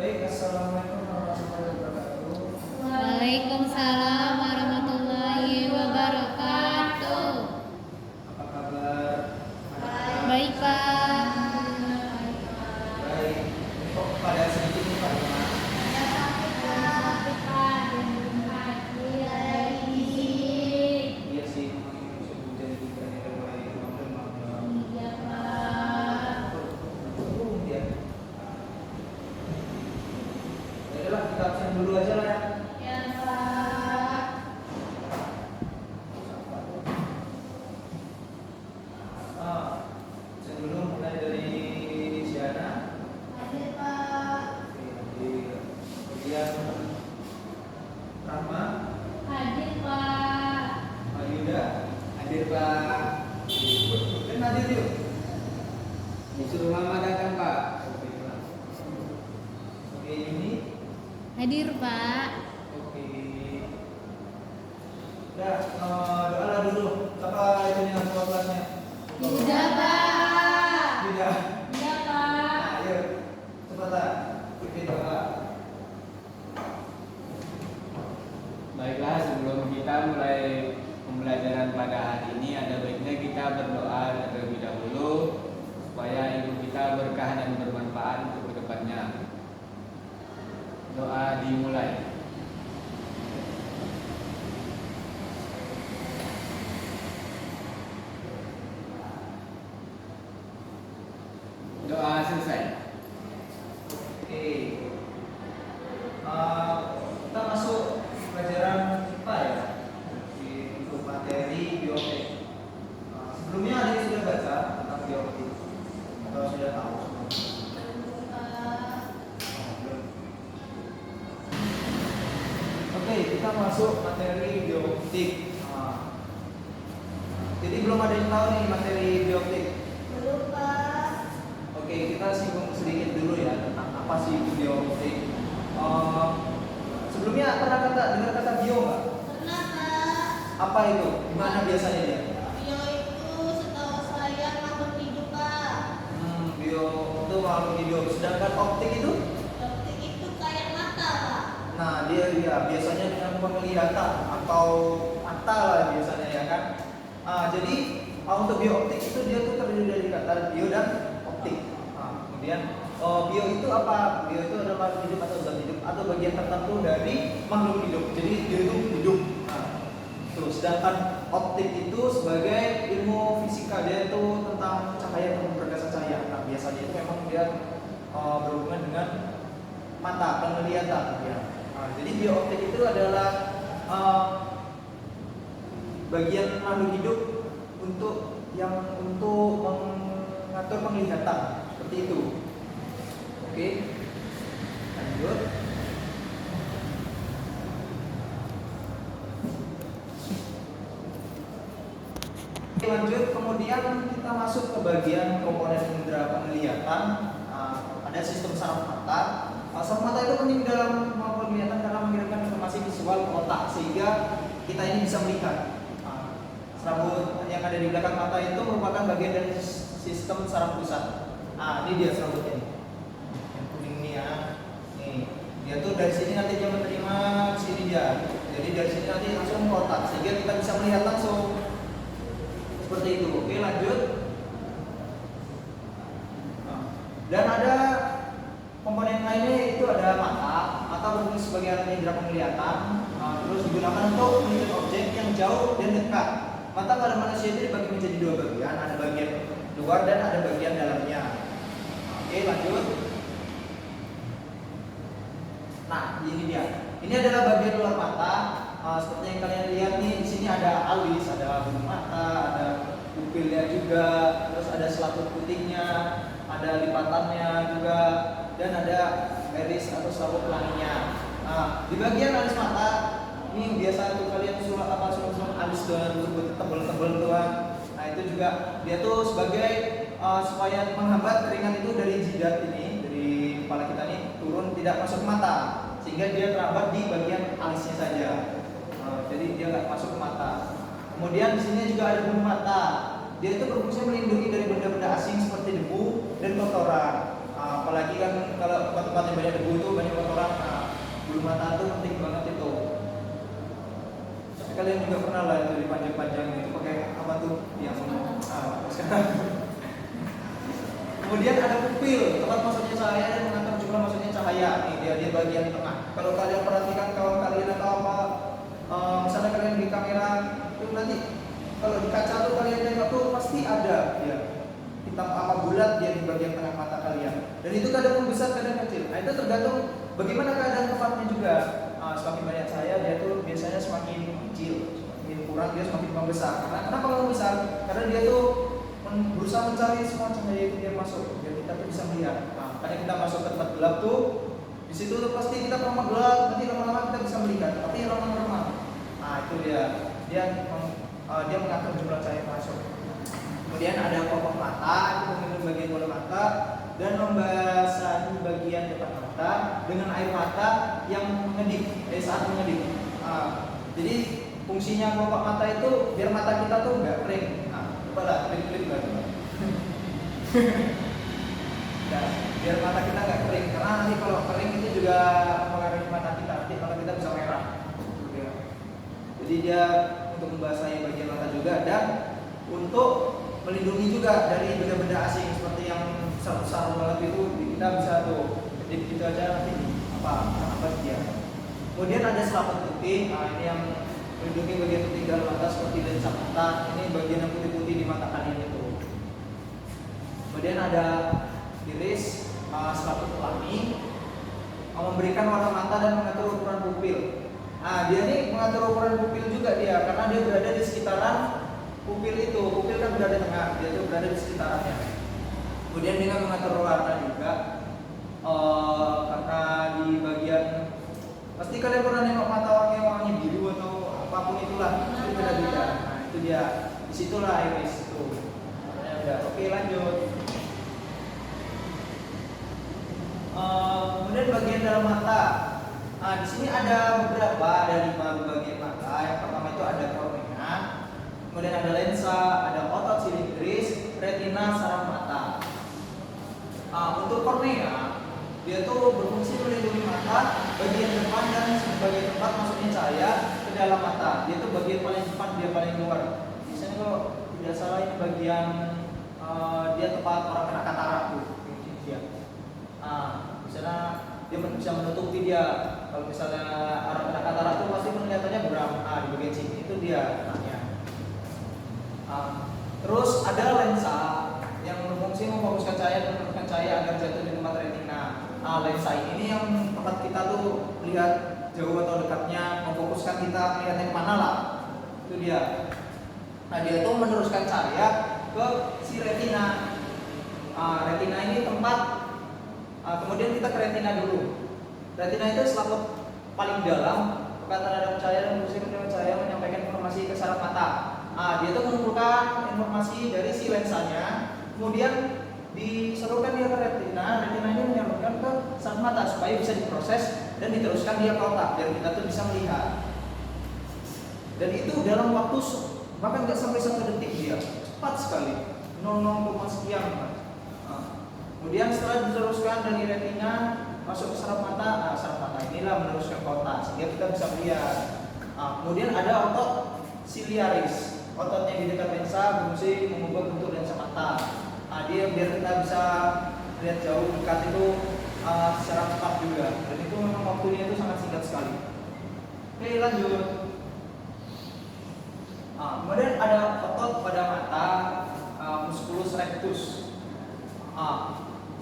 Baik, assalamualaikum warahmatullahi wabarakatuh. Waalaikumsalam warahmatullahi wabarakatuh. Apa kabar? Baik, Pak. Baik. Kok pada sedikit nih Pak? Iya sih, musim hujan juga ya, mulai remang-remang. Ya. Ya udahlah, kita absen dulu aja lah ya. Absen dulu mulai dari Siana. Oke, hadir. Kemudian Rahma, Pak Yuda, hadir Pak. Dan hadir yuk. Disuruh Mama datang Pak. Oke, Pak. Oke, ini. Hadir, Pak. Oke. Udah, doalah dulu. Apa itunya nama kelasnya? Sudah, Pak. Tidak. Iya, Pak. Ayo, cepatlah. Ikuti doa. Baiklah, sebelum kita mulai pembelajaran pada hari ini, ada baiknya kita berdoa terlebih dahulu supaya ilmu kita berkah dan bermanfaat untuk kedepannya. Doa dimulai. Doa selesai. Oke. Kita masuk pelajaran IPA ya. Untuk materi biotek. Sebelumnya ada yang sudah baca tentang biotek atau sudah tahu semua? Belum. Oke, kita masuk materi biotik. Jadi belum ada yang tahu nih materi biotik. Oke, kita singgung sedikit dulu ya tentang apa sih itu biotik. Sebelumnya pernah dengar kata bio nggak? Apa itu? Gimana biasanya dia? Bio itu makhluk hidup. Sedangkan optik itu? Nah, dia biasanya dengan penglihatan atau mata lah biasanya ya kan. Jadi untuk biooptik itu dia tuh terdiri dari kata bio dan optik. Kemudian bio itu apa? Bio itu adalah makhluk hidup atau zat hidup atau bagian tertentu dari makhluk hidup. Jadi dia itu hidup. Sedangkan optik itu sebagai ilmu fisika, dia itu tentang cahaya atau pergerakan cahaya. Nah, biasanya itu memang dia berhubungan dengan mata, penglihatan ya. Jadi biooptik itu adalah bagian makhluk hidup untuk mengatur penglihatan seperti itu. Oke, lanjut. Oke, lanjut. Kemudian kita masuk ke bagian komponen indera penglihatan. Ada sistem saraf mata. Saraf mata itu penting dalam penglihatan karena mengirimkan informasi visual ke otak sehingga kita ini bisa melihat. Serabut yang ada di belakang mata itu merupakan bagian dari sistem saraf pusat. Ini dia serabutnya nih. Yang kuning nih ya. Nih, dia tuh dari sini nanti dia menerima sini dia. Jadi dari sini nanti langsung ke otak sehingga kita bisa melihat langsung. Seperti itu. Oke, lanjut. Dan ada komponen lainnya itu ada mata. Mata berfungsi sebagai alat indera penglihatan. Terus digunakan untuk melihat objek yang jauh dan dekat. Mata pada manusia itu dibagi menjadi dua bagian, ada bagian luar dan ada bagian dalamnya. Oke, lanjut. Nah, ini dia. Ini adalah bagian luar mata. Seperti yang kalian lihat nih, di sini ada alis, ada bulu mata, ada pupilnya juga, terus ada selaput putihnya, ada lipatannya juga, dan ada iris atau selaput pelanginya. Di bagian alis mata ini yang biasa tuh kalian suruh alis dengan tebel-tebel tuh kan. Nah, itu juga dia tuh sebagai supaya menghambat keringat itu dari jidat ini, dari kepala kita nih turun tidak masuk ke mata, sehingga dia terhambat di bagian alisnya saja. Jadi dia nggak masuk ke mata. Kemudian di sini juga ada bulu mata. Dia itu berfungsi melindungi dari benda-benda asing seperti debu dan kotoran. Apalagi kan kalau tempat-tempat yang banyak debu itu banyak kotoran. Nah, bulu mata itu penting banget itu. Tapi kalian juga pernah lah itu dipanjang-panjang itu pakai apa tuh yang sekarang. Kemudian ada pupil, tempat masuknya cahaya dan mengatur jumlah masuknya cahaya. Nih dia bagian tengah. Kalau kalian perhatikan kawan kalian atau apa, misalnya kalian di kamera itu nanti kalau di kaca tuh kalian tengok tuh pasti ada ya hitam apa bulat dia di bagian tengah mata kalian. Dan itu kadang membesar kadang kecil. Nah itu tergantung bagaimana keadaan tempatnya juga. Semakin banyak cahaya dia tuh biasanya semakin kecil, semakin kurang dia semakin membesar. Kenapa membesar? Karena dia tuh berusaha mencari semua cahaya itu dia masuk biar kita tuh bisa melihat. Nah, karena kita masuk ke tempat gelap tuh di situ tuh pasti kita pertama gelap, nanti lama-lama kita bisa melihat, tapi remang-remang. Nah itu dia mengatur jumlah cahaya masuk. Kemudian ada popok mata, itu meminum bagian bola mata dan membasahi bagian depan mata dengan air mata yang mengedip saat mengedip. Jadi fungsinya popok mata itu biar mata kita tuh nggak kering. Coba lah, klip-klip lah coba. Ya, biar mata kita nggak kering, karena nanti kalau kering itu juga mempengaruhi mata kita, nanti mata kita bisa merah. Jadi dia untuk membasahi bagian mata juga dan untuk melindungi juga dari benda-benda asing seperti yang besar-besar banget itu kita bisa tuh kedip gitu aja nanti apa dia. Kemudian ada selaput putih, nah ini yang melindungi bagian putih dalam mata seperti lensa mata, ini bagian yang putih-putih di mata kalian itu. Kemudian ada iris, selaput pelangi, memberikan warna mata dan mengatur ukuran pupil. Nah dia ini mengatur ukuran pupil juga dia, karena dia berada di sekitaran pupil itu. Pupil kan berada di tengah, dia tuh berada di sekitarannya. Kemudian dia mengatur warna juga, karena di bagian pasti kalian pernah nengok mata orang yang warnanya biru atau apapun itulah, itu beda-beda. Nah itu dia, disitulah iris itu. Udah, oke lanjut. Kemudian bagian dalam mata. Nah di sini ada beberapa, ada 5 bagian mata. Yang pertama itu ada kornea, kemudian ada lensa, ada otot silik iris, retina, saraf mata. Untuk kornea, dia tuh berfungsi melindungi mata bagian depan dan sebagai tempat masuknya cahaya ke dalam mata. Dia tuh bagian paling depan, dia paling luar. Biasanya kalau tidak salah ini bagian dia tempat orang kena katarak tuh, dia. Misalnya dia bisa menutupi dia. Kalau misalnya orang kena katarak tuh pasti penglihatannya buram. Di bagian sini itu dia letaknya. Terus ada lensa yang berfungsi memfokuskan cahaya dan menurunkan cahaya agar jatuh di tempat retina. Lensa ini yang tempat kita tuh lihat jauh atau dekatnya, memfokuskan kita melihatnya kemana lah. Itu dia. Nah dia tuh meneruskan cahaya ke si retina. Retina ini tempat. Kemudian kita ke retina dulu. Retina itu selaput paling dalam, pekat terhadap cahaya dan berfungsi dengan cahaya menyampaikan informasi ke saraf mata. Dia tuh mengumpulkan informasi dari si lensanya, kemudian diserukan dia ke retina. Retina ini menyampaikan ke saraf mata supaya bisa diproses dan diteruskan dia ke otak biar kita tuh bisa melihat. Dan itu dalam waktu bahkan nggak sampai 1 detik dia, cepat sekali, 0,0 sekian. Kemudian setelah diteruskan dari retina masuk ke saraf mata, saraf mata inilah meneruskan ke otak sehingga kita bisa melihat. Kemudian ada otot siliaris, ototnya di dekat lensa berfungsi mengubah bentuk lensa mata. Dia biar kita bisa lihat jauh dekat itu secara cepat juga. Dan itu memang waktunya itu sangat singkat sekali. Oke lanjut. Kemudian ada otot pada mata, musculus rectus.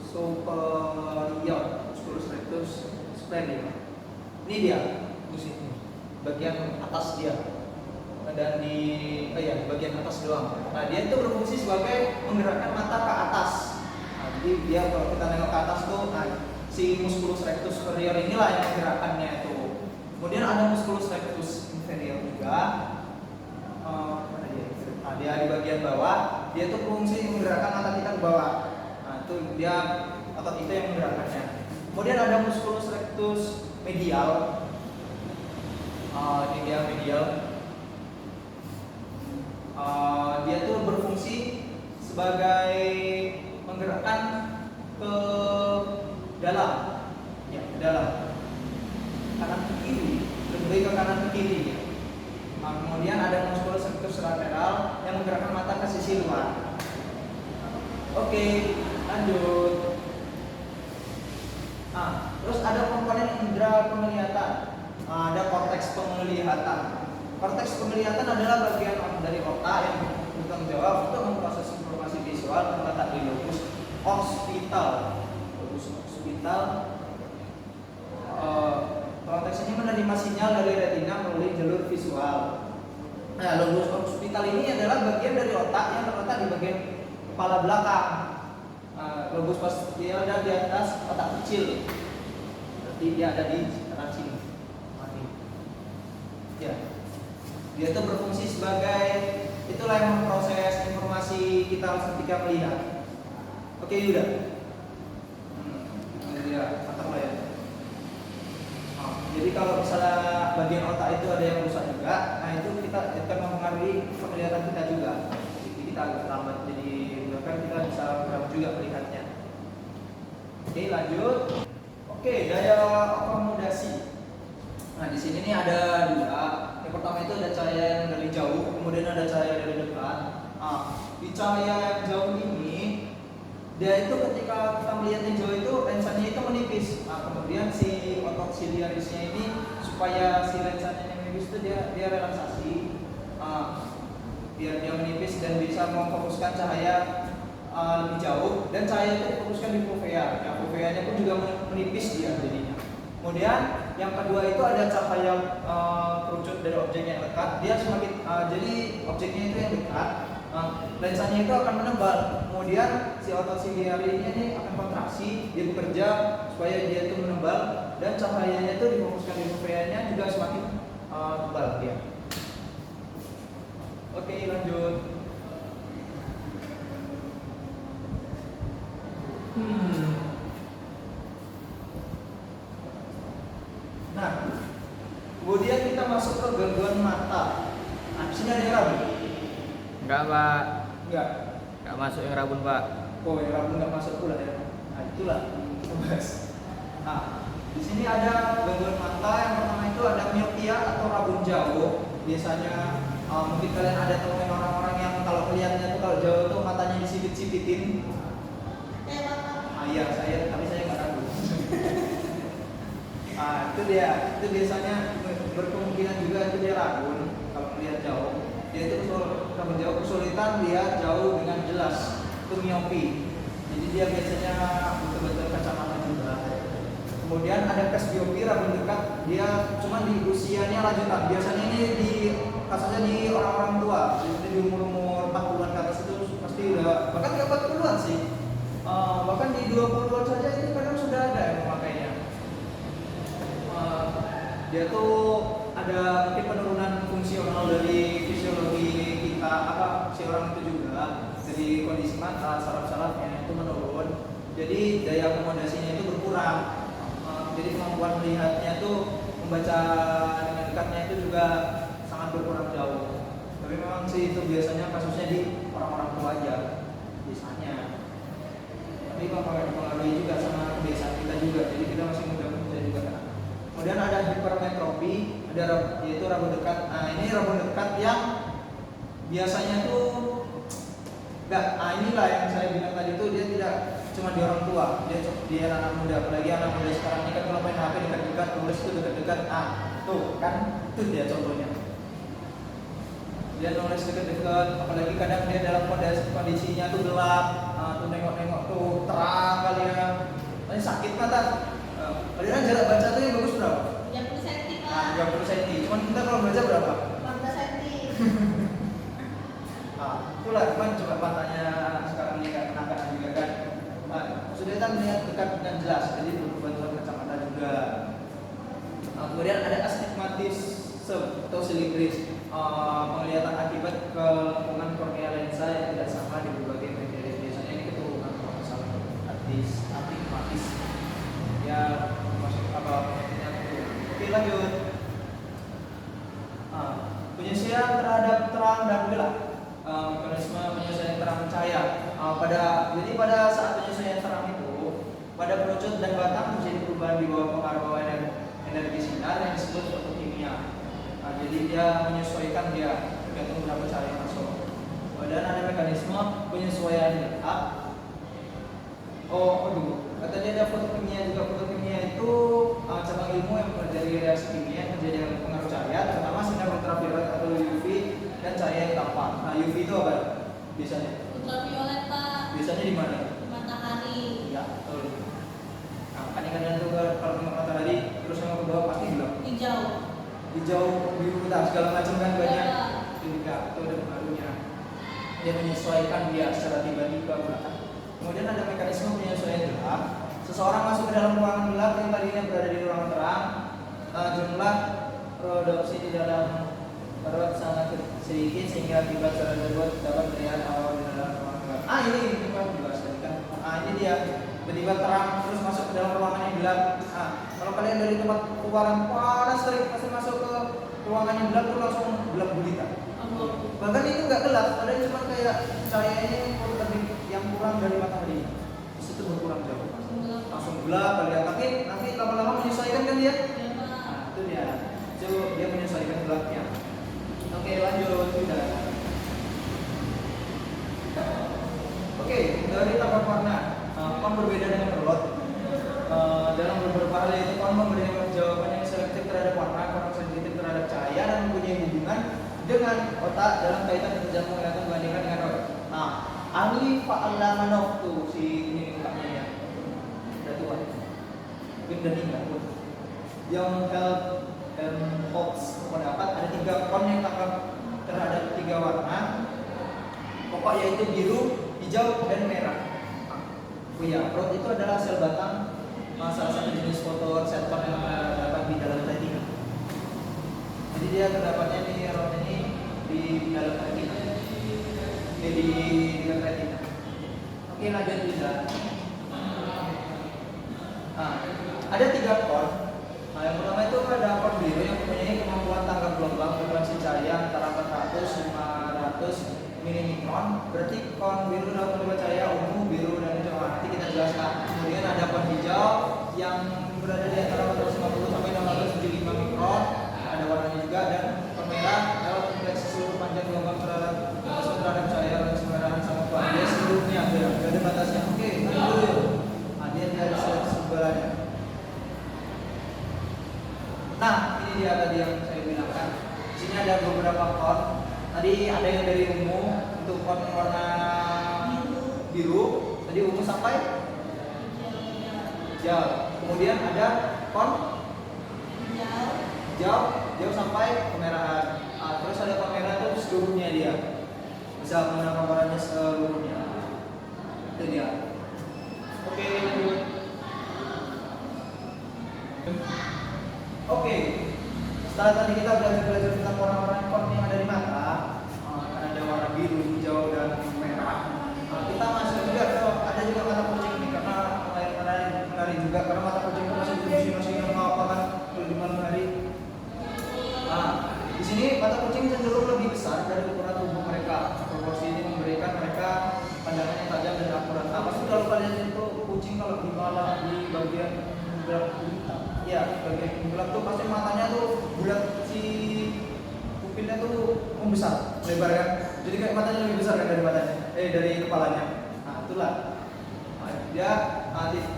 Superior, musculus rectus superior. Ini dia, ini bagian atas dia. Dan di bagian atas doang. Nah dia itu berfungsi sebagai menggerakkan mata ke atas. Jadi dia kalau kita nengok ke atas tuh, si musculus rectus superior inilah yang menggerakkannya itu. Kemudian ada musculus rectus inferior juga. Mana dia? Dia di bagian bawah. Dia tuh berfungsi menggerakkan mata kita ke bawah. Itu dia otot itu yang menggerakkannya. Kemudian ada musculus rectus medial. Ini dia medial. Dia tuh berfungsi sebagai menggerakkan ke dalam, ya ke dalam, kanan ke kiri, lebih ke kanan ke kiri. Ya. Nah, kemudian ada musculus rectus lateral yang menggerakkan mata ke sisi luar. Oke, lanjut. Nah, terus ada komponen indera penglihatan. Nah, ada korteks penglihatan. Korteks penglihatan adalah bagian dari otak yang bertanggung jawab untuk memproses informasi visual terletak di lobus occipital. Lobus occipital. Korteks ini menerima sinyal dari retina melalui jalur visual. Nah, lobus occipital ini adalah bagian dari otak yang terletak di bagian kepala belakang. Lobus posterior ada di atas otak kecil. Berarti dia ada di sekitar sini. Ya. Dia itu berfungsi sebagai itulah yang memproses informasi kita ketika melihat. Oke, Yuda. Ya, mantap lah ya. Jadi kalau misalnya bagian otak itu ada yang rusak juga, nah itu kita akan mempengaruhi penglihatan kita juga. Jadi kita agak lambat, jadi bahkan kita bisa kurang juga melihatnya. Oke, lanjut. Oke, daya akomodasi. Nah, di sini nih ada dua. Yang pertama itu ada cahaya yang dari jauh, kemudian ada cahaya dari dekat. Nah, di cahaya yang jauh ini dia itu ketika kita melihat yang jauh itu lensanya itu menipis. Nah, kemudian si otot siliarisnya ini supaya si lensanya yang menipis itu dia relaksasi, biar dia menipis dan bisa memfokuskan cahaya lebih jauh, dan cahaya itu difokuskan di fovea. Nah, foveanya pun juga menipis dia jadinya. Kemudian yang kedua itu ada cahaya kerucut dari objek yang dekat. Dia semakin jadi objeknya itu yang dekat. Lensanya itu akan menebal, kemudian si otot siliarisnya ini akan kontraksi, dia bekerja supaya dia itu menebal, dan cahayanya itu difokuskan di foveanya juga semakin tebal dia. Oke, lanjut. Nah, kemudian kita masuk ke gangguan mata. Nah, di sini ada yang rabun. Enggak, Pak. Enggak Masuk yang rabun, Pak. Oh, yang rabun nggak masuk pula ya. Nah, itulah kita bahas. Nah, di sini ada gangguan mata. Yang pertama itu ada miopia atau rabun jauh. Biasanya mungkin kalian ada temuin orang-orang yang kalau kelihatannya tuh kalau jauh tuh matanya disipit-sipitin. Iya, tapi saya nggak rabun. Itu dia. Itu biasanya berkemungkinan juga itu dia rabun kalau melihat jauh. Dia itu rabun jauh, kesulitan lihat jauh dengan jelas, itu miopi. Jadi dia biasanya betul-betul kacamata juga. Kemudian ada presbiopi, rabun dekat, dia cuma di usianya lanjutan. Biasanya ini kasusnya di orang-orang tua, jadi di umur 40-an ke atas itu pasti udah, bahkan nggak 40-an sih, bahkan di 20-an saja ini kadang sudah ada yang memakainya. Dia tuh ada mungkin penurunan fungsional dari fisiologi kita, si orang itu juga, jadi kondisi mata, saraf-sarafnya itu menurun, jadi daya akomodasinya itu berkurang. Jadi kemampuan melihatnya tuh membaca dengan dekatnya itu juga sangat berkurang jauh. Tapi memang sih itu biasanya kasusnya di orang-orang tua aja biasanya. Tapi mempengaruhi juga sama kebiasaan kita juga. Jadi kita masih muda juga kan. Kemudian ada hipermetropi, yaitu rabun dekat. Nah, ini rabun dekat yang biasanya tuh inilah yang saya bilang tadi tuh, dia tidak cuma di orang tua, dia anak muda, apalagi anak muda sekarang ini kan kalau main HP dekat-dekat, tulis itu dekat-dekat, tuh kan itu dia contohnya. Dia nulis dekat-dekat, apalagi kadang dia dalam kondisinya tuh gelap, tuh nengok-nengok tuh terang kali ya, tapi sakit mata. Padahal jarak baca tuh yang bagus berapa? 30 cm, Pak. 30 cm. Cuman kita kalau baca berapa? 14 cm. Itulah, cuman coba matanya sekarang ini kan kanak-kanak juga kan. Sudah kita melihat dekat dan jelas, jadi perlu bantuan kacamata juga. Kemudian ada astigmatisme atau silibris, penglihatan akibat kelengkungan kornea lensa yang tidak sama di berbagai bagian. Biasanya ini keturunan kalau misalnya astigmatisme. Ya, masuk apa penyakitnya itu. Oke, lanjut. Penyelesaian terhadap terang dan gelap. Mekanisme penyelesaian terang cahaya. Jadi pada saat penyelesaian terang itu Pada kerucut dan batang terjadi perubahan di bawah pengaruh energi sinar yang disebut fotokimia. Nah, jadi dia menyesuaikan dia tergantung berapa cahaya yang masuk. Dan ada mekanisme penyesuaian gelap. Katanya ada fotokimia juga. Fotokimia itu cabang ilmu yang mempelajari reaksi kimia yang terjadi dengan pengaruh cahaya, terutama sinar ultraviolet atau UV dan cahaya yang tampak. Nah, UV itu apa biasanya? Ultraviolet Pak. Biasanya di mana? Matahari. Ya, betul. Nah, kadang-kadang tuh kalau kena matahari terus sama ke bawah pasti gelap. Hijau. Hijau, biru, putih, segala macam kan banyak. Ya. Itu juga itu ada pengaruhnya. Dia menyesuaikan dia secara tiba-tiba belakang. Kemudian ada mekanisme penyesuaian gelap. Seseorang masuk ke dalam ruangan gelap yang tadinya berada di ruangan terang. Jumlah produksi di dalam perut sangat sedikit sehingga akibat secara tersebut dapat terlihat awal di dalam ruangan gelap. Ini kita jelas tadi kan. Ini dia tiba-tiba terang terus masuk ke dalam ruangan yang gelap. Kalau kalian dari tempat keluaran panas terik pasti masuk ke ruangan yang gelap tuh langsung gelap gulita. Bahkan itu nggak gelap, ada cuma kayak cahayanya yang kurang dari matahari. Terus itu berkurang jauh. Langsung gelap kalian. Tapi nanti lama-lama menyesuaikan kan dia? Nah, itu dia. Dia menyesuaikan gelapnya. Oke, lanjut sudah. Oke, dari tangkap warna. Kon berbeda dengan pelot. Dalam beberapa hal yaitu kon memberikan jawaban yang selektif terhadap warna, kon sensitif terhadap cahaya dan mempunyai hubungan dengan otak dalam kaitan kerja penglihatan dibandingkan dengan otak. Nah, ahli fa'allama naftu si ini mukanya ya. Udah tua. Mungkin udah tinggal pun. Yang Hobbes pendapat ada 3 kon yang tangkap terhadap 3 warna. Pokok yaitu biru, hijau, dan merah. Prot itu adalah sel batang salah satu jenis fotoreseptor yang terdapat di dalam retina. Jadi dia terdapatnya di rot ini di dalam retina. Di dalam retina. Oke, lanjut bisa. Ada 3 kon. Yang pertama itu ada kon biru yang mempunyai kemampuan tangkap gelombang frekuensi cahaya antara 400-500 milimikron. Berarti kon biru dapat menerima cahaya ungu, biru, dan hijau. Nanti kita jelaskan. Kemudian ada kon hijau yang berada di antara 450 sampai 675 mikron. Ada warnanya juga, dan kon merah dapat mendeteksi seluruh panjang gelombang terhadap cahaya dan kemerahan sama kuat. Dia seluruhnya ada batasnya. Oke, lanjut. Dia dari sebelah. Nah, ini dia tadi yang saya bilangkan. Di sini ada beberapa kon. Tadi ada yang dari ungu untuk kon warna biru. Tadi ungu sampai hijau. Kemudian ada kon hijau sampai kemerahan. Terus ada kon merah itu seluruhnya dia. Bisa menangkap warnanya seluruhnya. Itu dia. Oke, lanjut. Oke. Setelah tadi kita belajar tentang warna-warna kon yang ada di mata, kan ada warna biru, hijau, dan merah. Kita masuk juga ada juga mata kucing ini karena menarik juga karena mata kucing itu masih yang apa kan kalau di malam hari. Di sini mata kucing cenderung lebih besar dari ukuran tubuh mereka. Proporsi ini memberikan mereka pandangan yang tajam dan akurat. Pasti kalau kalian itu kucing kalau di malam di bagian bagian gelap tuh pasti matanya tuh bulat, si pupilnya tuh membesar, lebar kan. Jadi kayak matanya lebih besar kan dari kepalanya. Itulah. Dia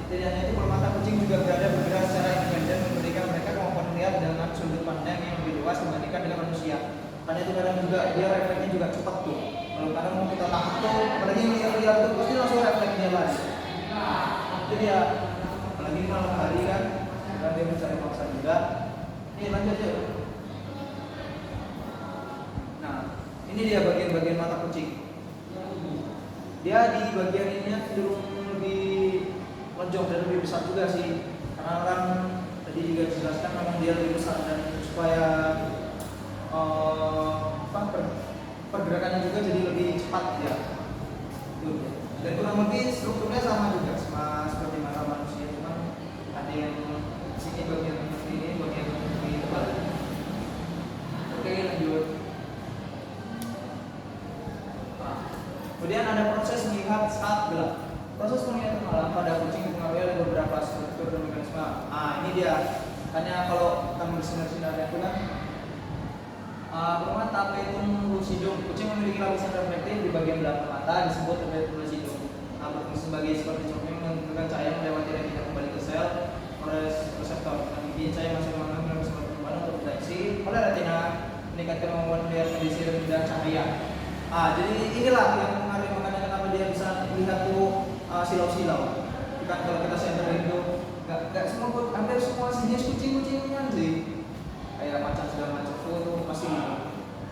setidaknya itu kalau mata kucing juga bergerak secara independen memberikan mereka kemampuan melihat dengan sudut pandang yang lebih luas dibandingkan dengan manusia. Karena itu kadang juga dia refleksnya juga cepat tuh. Kalau kadang mau kita takut tuh, apalagi lihat tuh pasti langsung refleks dia lari. Itu dia. Apalagi malam hari kan, karena dia mencari mangsa juga. Ini lanjut yuk. Nah, ini dia bagian-bagian mata kucing. Dia di bagian ininya cenderung lebih lonjong dan lebih besar juga sih. Karena kan tadi juga dijelaskan memang dia lebih besar dan supaya pergerakannya juga jadi lebih cepat ya. Dan kurang lebih strukturnya sama juga seperti mata manusia, cuma ada yang sini bagian ini bagian lebih tebal. Oke, lanjut. Kemudian ada proses melihat saat gelap. Proses penglihatan malam pada kucing dipengaruhi oleh beberapa struktur dan mekanisme. Ini dia. Hanya kalau kan bersinar-sinar itu kan pertama tapetum lucidum. Kucing memiliki lapisan reflektif di bagian belakang mata disebut tapetum lucidum. Berfungsi sebagai seperti cermin menentukan cahaya melewati retina kembali ke sel reseptor. Kemudian cahaya masih mengalami sebuah perubahan untuk deteksi oleh retina meningkatkan kemampuan melihat kondisi rendah cahaya. Jadi inilah yang mengaruhi makanya kenapa dia bisa melihat tuh silau-silau. Bukan kalau kita senterin itu nggak semua, hampir semua jenis kucing-kucingan sih. Kayak macam segala macam tuh pasti.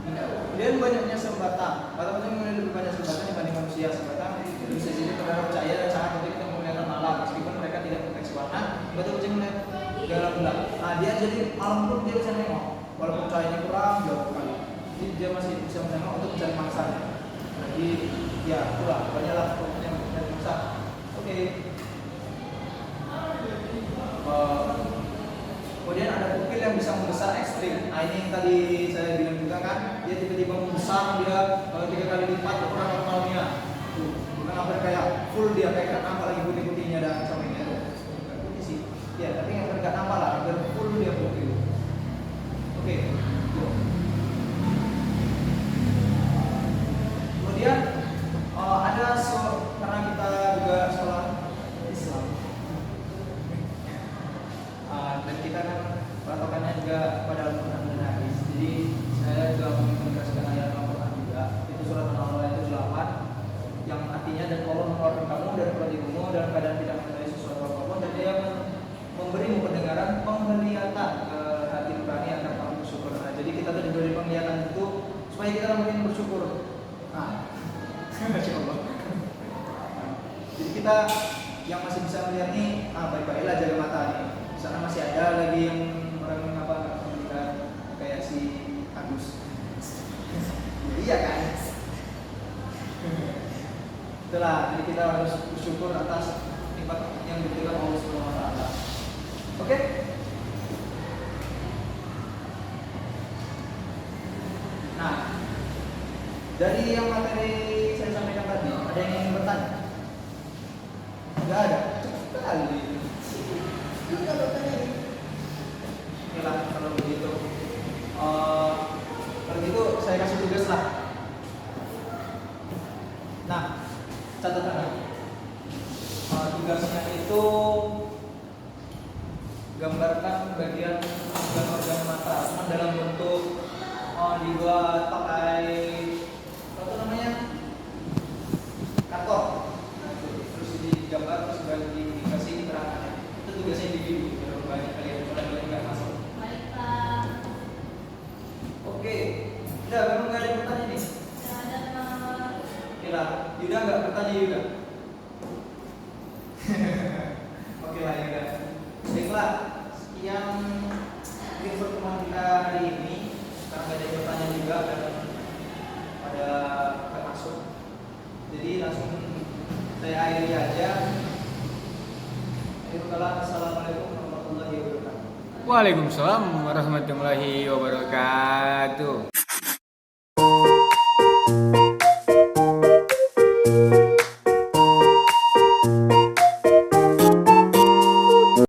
Kemudian banyaknya sebatang. Batang-batang memiliki lebih banyak sebatang dibanding manusia. Sebatang bisa jadi terhadap cahaya dan sangat penting untuk penglihatan malam. Meskipun mereka tidak deteksi warna, betul kucing melihat gelap-gelap. Dia jadi malam pun dia bisa nengok, walaupun cahayanya kurang jauh sekali. Jadi dia masih bisa menengok untuk mencari mangsanya. Jadi ya itulah banyaklah yang mencari mangsa. Oke. Kemudian ada pupil yang bisa membesar ekstrim. Ini yang tadi saya bilang juga kan, dia tiba-tiba membesar, dia 3 kali lipat ukuran normalnya. Bukan hampir kayak full dia kayak nampak lagi putih-putihnya dan sampingnya tuh. Bukan putih sih. Ya, tapi yang nggak nampak lah, hampir full dia putih. Oke. Kemudian ada karena kita juga sekolah Islam. Dan kita kan patokannya juga pada Al-Quran dan hadis. Jadi saya juga mengintegrasikan ayat Al-Quran juga. Itu surat An-Nahl ayat 78 yang artinya dan Allah mengeluarkan kamu dari perut ibumu dalam keadaan tidak mengetahui sesuatu apapun dan dia memberimu pendengaran penglihatan ke hati nurani agar kamu bersyukur. Jadi kita tuh diberi penglihatan itu supaya kita mungkin bersyukur. Masya Allah. Jadi kita yang masih bisa melihat nih, baik-baiklah jaga mata nih. Di sana masih ada lagi yang orang nggak melihat kayak si Agus. Iya kan? Itulah, jadi kita harus bersyukur atas nikmat yang diberikan Allah Subhanahu wa taala. Oke? Nah, dari yang materi saya sampaikan tadi, ada yang ingin bertanya? Enggak ada. Cepat sekali. Oke lah, kalau begitu. Kalau gitu saya kasih tugas lah. Nah, catatan. Tugasnya itu gambarkan bagian organ mata, cuma dalam bentuk dibuat pakai apa namanya karton. Terus digambar terus dikasih keterangannya. Itu tugasnya individu. Berapa banyak kalian mulai nggak masuk. Baik Pak. Oke, udah memang nggak ada yang bertanya nih. Tidak ada Pak. Oke lah, Yuda nggak bertanya Yuda. Oke lah Yuda. Baiklah, sekian mungkin pertemuan kita hari ini. Karena nggak ada yang bertanya juga dan pada masuk. Jadi langsung saya akhiri aja. Assalamualaikum warahmatullahi wabarakatuh. Waalaikumsalam warahmatullahi wabarakatuh.